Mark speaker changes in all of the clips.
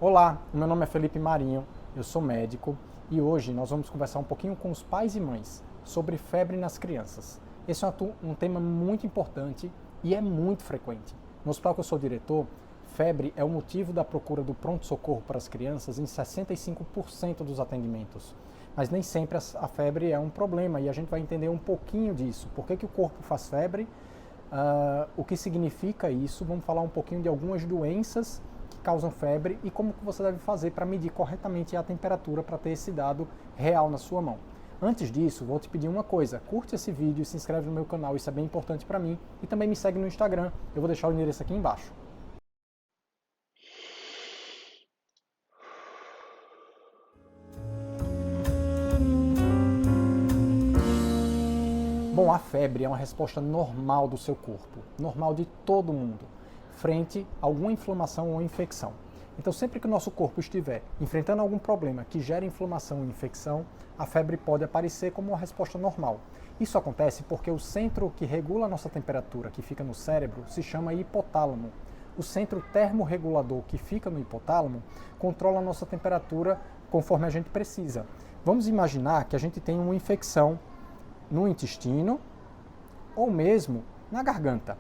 Speaker 1: Olá, meu nome é Felipe Marinho, eu sou médico e hoje nós vamos conversar um pouquinho com os pais e mães sobre febre nas crianças. Esse é um tema muito importante e é muito frequente. No hospital que eu sou diretor, febre é o motivo da procura do pronto-socorro para as crianças em 65% dos atendimentos. Mas nem sempre a febre é um problema e a gente vai entender um pouquinho disso. Por que o corpo faz febre? O que significa isso? Vamos falar um pouquinho de algumas doenças que causam febre e como que você deve fazer para medir corretamente a temperatura para ter esse dado real na sua mão. Antes disso, vou te pedir uma coisa, curte esse vídeo e se inscreve no meu canal, isso é bem importante para mim. E também me segue no Instagram, eu vou deixar o endereço aqui embaixo. Bom, a febre é uma resposta normal do seu corpo, normal de todo mundo, frente a alguma inflamação ou infecção. Então, sempre que o nosso corpo estiver enfrentando algum problema que gera inflamação ou infecção, a febre pode aparecer como uma resposta normal. Isso acontece porque o centro que regula a nossa temperatura, que fica no cérebro, se chama hipotálamo. O centro termorregulador que fica no hipotálamo controla a nossa temperatura conforme a gente precisa. Vamos imaginar que a gente tem uma infecção no intestino ou mesmo na garganta.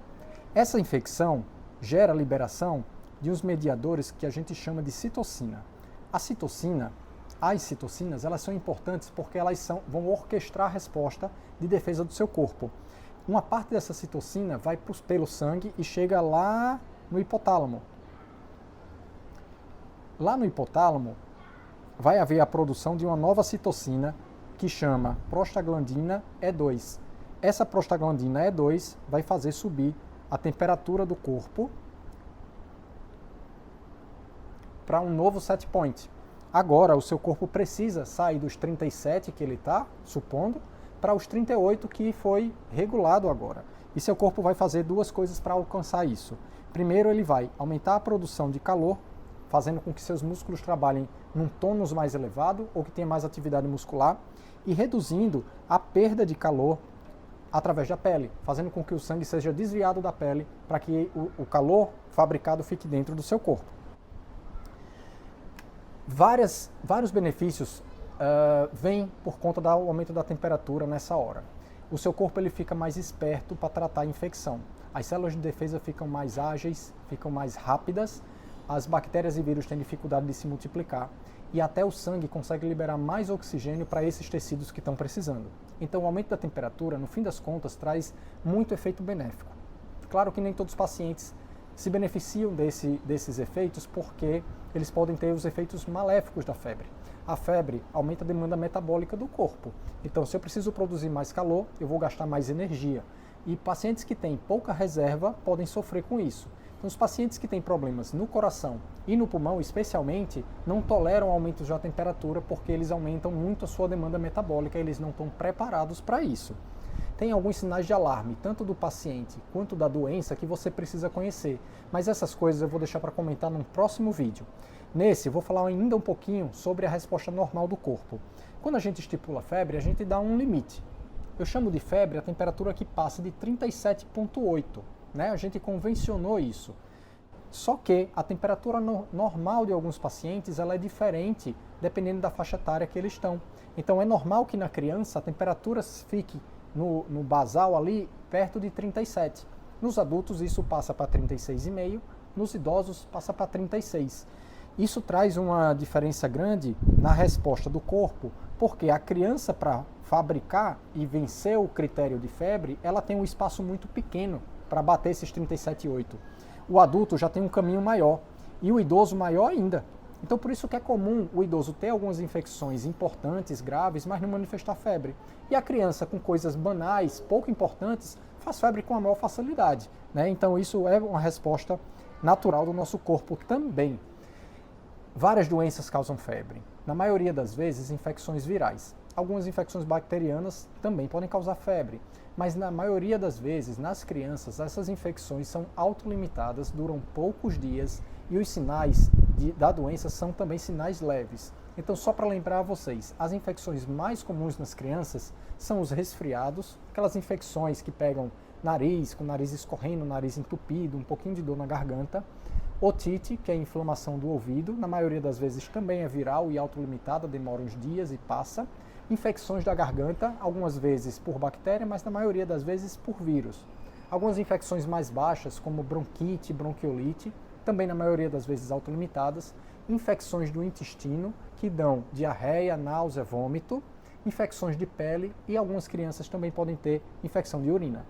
Speaker 1: Essa infecção gera a liberação de uns mediadores que a gente chama de citocina. As citocinas, elas são importantes porque elas vão orquestrar a resposta de defesa do seu corpo. Uma parte dessa citocina vai pelo sangue e chega lá no hipotálamo. Lá no hipotálamo vai haver a produção de uma nova citocina que chama prostaglandina E2. Essa prostaglandina E2 vai fazer subir a temperatura do corpo para um novo set point. Agora, o seu corpo precisa sair dos 37 que ele está, supondo, para os 38 que foi regulado agora. E seu corpo vai fazer duas coisas para alcançar isso. Primeiro, ele vai aumentar a produção de calor, fazendo com que seus músculos trabalhem num tônus mais elevado ou que tenha mais atividade muscular, e reduzindo a perda de calor através da pele, fazendo com que o sangue seja desviado da pele para que o calor fabricado fique dentro do seu corpo. Vários benefícios vêm por conta do aumento da temperatura nessa hora. O seu corpo ele fica mais esperto para tratar a infecção. As células de defesa ficam mais ágeis, ficam mais rápidas, as bactérias e vírus têm dificuldade de se multiplicar e até o sangue consegue liberar mais oxigênio para esses tecidos que estão precisando. Então o aumento da temperatura, no fim das contas, traz muito efeito benéfico. Claro que nem todos os pacientes se beneficiam desses efeitos porque eles podem ter os efeitos maléficos da febre. A febre aumenta a demanda metabólica do corpo. Então, se eu preciso produzir mais calor, eu vou gastar mais energia. E pacientes que têm pouca reserva podem sofrer com isso. Então, os pacientes que têm problemas no coração e no pulmão, especialmente, não toleram aumentos da temperatura porque eles aumentam muito a sua demanda metabólica e eles não estão preparados para isso. Tem alguns sinais de alarme, tanto do paciente quanto da doença, que você precisa conhecer. Mas essas coisas eu vou deixar para comentar num próximo vídeo. Nesse, eu vou falar ainda um pouquinho sobre a resposta normal do corpo. Quando a gente estipula febre, a gente dá um limite. Eu chamo de febre a temperatura que passa de 37,8. Né? A gente convencionou isso. Só que a temperatura normal de alguns pacientes ela é diferente dependendo da faixa etária que eles estão. Então é normal que na criança a temperatura fique no basal ali perto de 37. Nos adultos isso passa para 36,5, nos idosos passa para 36. Isso traz uma diferença grande na resposta do corpo, porque a criança para fabricar e vencer o critério de febre, ela tem um espaço muito pequeno para bater esses 37,8. O adulto já tem um caminho maior e o idoso maior ainda. Então por isso que é comum o idoso ter algumas infecções importantes, graves, mas não manifestar febre. E a criança com coisas banais, pouco importantes, faz febre com a maior facilidade. Né? Então isso é uma resposta natural do nosso corpo também. Várias doenças causam febre. Na maioria das vezes, infecções virais. Algumas infecções bacterianas também podem causar febre, mas na maioria das vezes, nas crianças, essas infecções são autolimitadas, duram poucos dias e os sinais da doença são também sinais leves. Então, só para lembrar vocês, as infecções mais comuns nas crianças são os resfriados, aquelas infecções que pegam nariz, com o nariz escorrendo, nariz entupido, um pouquinho de dor na garganta, Otite, que é a inflamação do ouvido, na maioria das vezes também é viral e autolimitada, demora uns dias e passa. Infecções da garganta, algumas vezes por bactéria, mas na maioria das vezes por vírus. Algumas infecções mais baixas, como bronquite, bronquiolite, também na maioria das vezes autolimitadas. Infecções do intestino, que dão diarreia, náusea, vômito. Infecções de pele e algumas crianças também podem ter infecção de urina.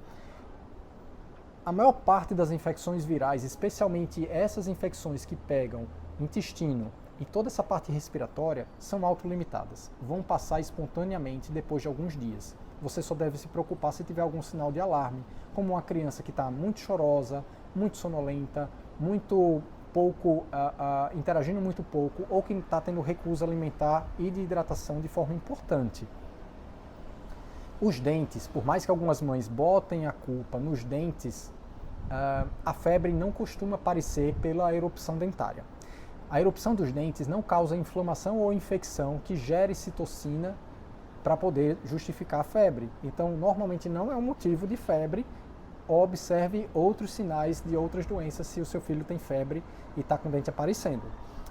Speaker 1: A maior parte das infecções virais, especialmente essas infecções que pegam intestino e toda essa parte respiratória, são autolimitadas. Vão passar espontaneamente depois de alguns dias. Você só deve se preocupar se tiver algum sinal de alarme, como uma criança que está muito chorosa, muito sonolenta, muito pouco, interagindo muito pouco, ou que está tendo recusa alimentar e de hidratação de forma importante. Os dentes, por mais que algumas mães botem a culpa nos dentes, a febre não costuma aparecer pela erupção dentária. A erupção dos dentes não causa inflamação ou infecção que gere citocina para poder justificar a febre. Então, normalmente não é um motivo de febre. Observe outros sinais de outras doenças se o seu filho tem febre e está com o dente aparecendo.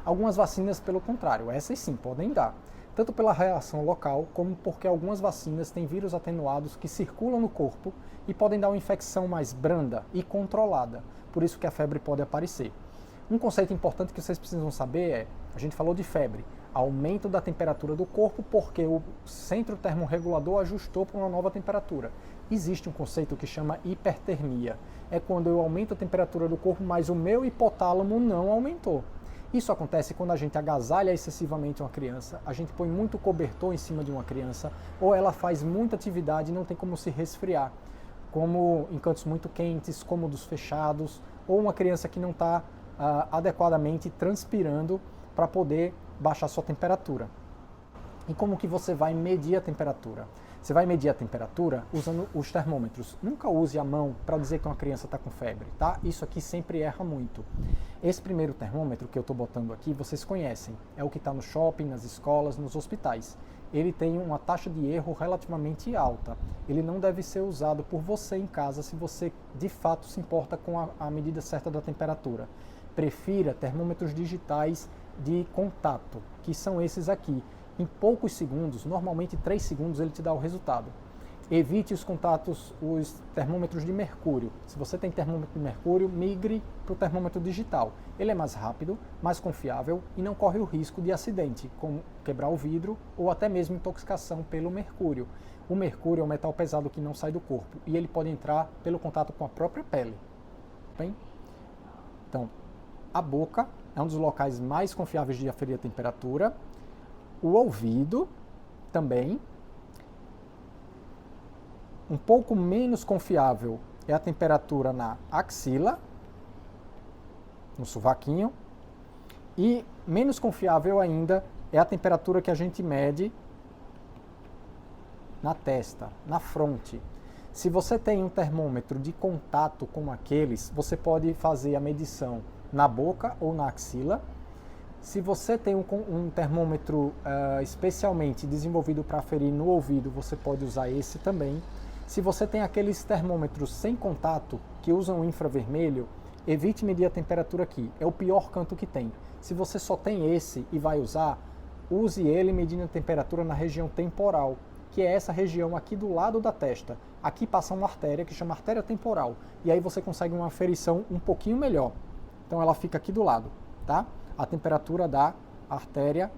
Speaker 1: Algumas vacinas, pelo contrário, essas sim podem dar, tanto pela reação local, como porque algumas vacinas têm vírus atenuados que circulam no corpo e podem dar uma infecção mais branda e controlada, por isso que a febre pode aparecer. Um conceito importante que vocês precisam saber é, a gente falou de febre, aumento da temperatura do corpo porque o centro termorregulador ajustou para uma nova temperatura. Existe um conceito que chama hipertermia, é quando eu aumento a temperatura do corpo, mas o meu hipotálamo não aumentou. Isso acontece quando a gente agasalha excessivamente uma criança, a gente põe muito cobertor em cima de uma criança, ou ela faz muita atividade e não tem como se resfriar, como em cantos muito quentes, cômodos fechados, ou uma criança que não está adequadamente transpirando para poder baixar sua temperatura. E como que você vai medir a temperatura? Você vai medir a temperatura usando os termômetros. Nunca use a mão para dizer que uma criança está com febre, tá? Isso aqui sempre erra muito. Esse primeiro termômetro que eu estou botando aqui, vocês conhecem. É o que está no shopping, nas escolas, nos hospitais. Ele tem uma taxa de erro relativamente alta. Ele não deve ser usado por você em casa se você de fato se importa com a medida certa da temperatura. Prefira termômetros digitais de contato, que são esses aqui. Em poucos segundos, normalmente 3 segundos, ele te dá o resultado. Evite os contatos, os termômetros de mercúrio. Se você tem termômetro de mercúrio, migre para o termômetro digital. Ele é mais rápido, mais confiável e não corre o risco de acidente, como quebrar o vidro ou até mesmo intoxicação pelo mercúrio. O mercúrio é um metal pesado que não sai do corpo e ele pode entrar pelo contato com a própria pele. Bem? Então, a boca é um dos locais mais confiáveis de aferir a temperatura. O ouvido também. Um pouco menos confiável é a temperatura na axila, no sovaquinho. E menos confiável ainda é a temperatura que a gente mede na testa, na fronte. Se você tem um termômetro de contato como aqueles, você pode fazer a medição na boca ou na axila. Se você tem um termômetro especialmente desenvolvido para aferir no ouvido, você pode usar esse também. Se você tem aqueles termômetros sem contato que usam infravermelho, evite medir a temperatura aqui. É o pior canto que tem. Se você só tem esse e vai usar, use ele medindo a temperatura na região temporal, que é essa região aqui do lado da testa. Aqui passa uma artéria que chama artéria temporal. E aí você consegue uma aferição um pouquinho melhor. Então ela fica aqui do lado, tá? A temperatura da artéria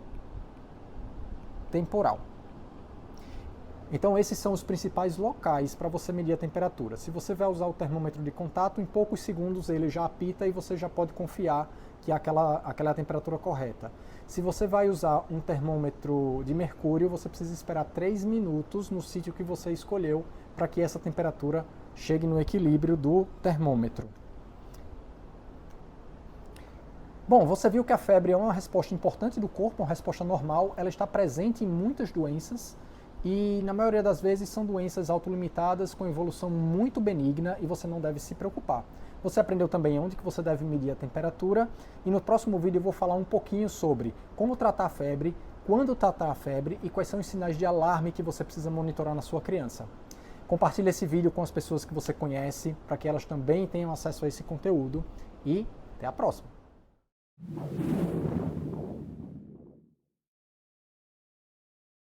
Speaker 1: temporal. Então esses são os principais locais para você medir a temperatura. Se você vai usar o termômetro de contato, em poucos segundos ele já apita e você já pode confiar que é aquela é a temperatura correta. Se você vai usar um termômetro de mercúrio, você precisa esperar 3 minutos no sítio que você escolheu para que essa temperatura chegue no equilíbrio do termômetro. Bom, você viu que a febre é uma resposta importante do corpo, uma resposta normal, ela está presente em muitas doenças e na maioria das vezes são doenças autolimitadas com evolução muito benigna e você não deve se preocupar. Você aprendeu também onde que você deve medir a temperatura e no próximo vídeo eu vou falar um pouquinho sobre como tratar a febre, quando tratar a febre e quais são os sinais de alarme que você precisa monitorar na sua criança. Compartilhe esse vídeo com as pessoas que você conhece para que elas também tenham acesso a esse conteúdo e até a próxima!